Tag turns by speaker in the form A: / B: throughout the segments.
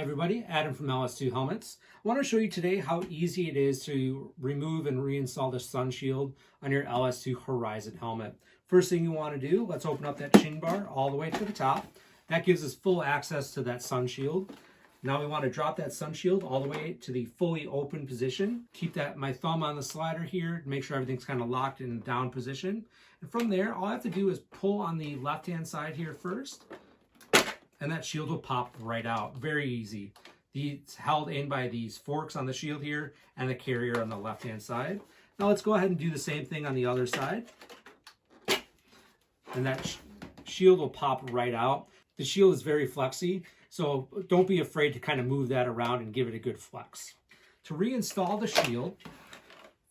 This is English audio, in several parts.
A: everybody, Adam from LS2 Helmets. I want to show you today how easy it is to remove and reinstall the Sunshield on your LS2 Horizon Helmet. First thing you want to do, let's open up that chin bar all the way to the top. That gives us full access to that Sunshield. Now we want to drop that Sunshield all the way to the fully open position. Keep my thumb on the slider here to make sure everything's kind of locked in down position. And from there, all I have to do is pull on the left-hand side here first, and that shield will pop right out. Very easy. It's held in by these forks on the shield here and the carrier on the left-hand side. Now let's go ahead and do the same thing on the other side. And that shield will pop right out. The shield is very flexy, so don't be afraid to kind of move that around and give it a good flex. To reinstall the shield,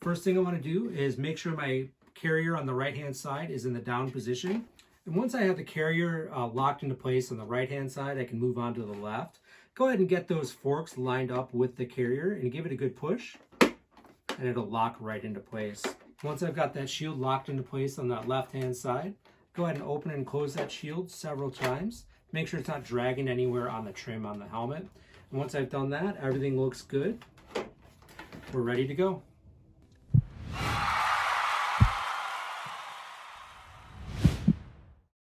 A: first thing I want to do is make sure my carrier on the right-hand side is in the down position. And once I have the carrier locked into place on the right-hand side, I can move on to the left. Go ahead and get those forks lined up with the carrier and give it a good push, and it'll lock right into place. Once I've got that shield locked into place on that left-hand side, go ahead and open and close that shield several times. Make sure it's not dragging anywhere on the trim on the helmet. And once I've done that, everything looks good. We're ready to go.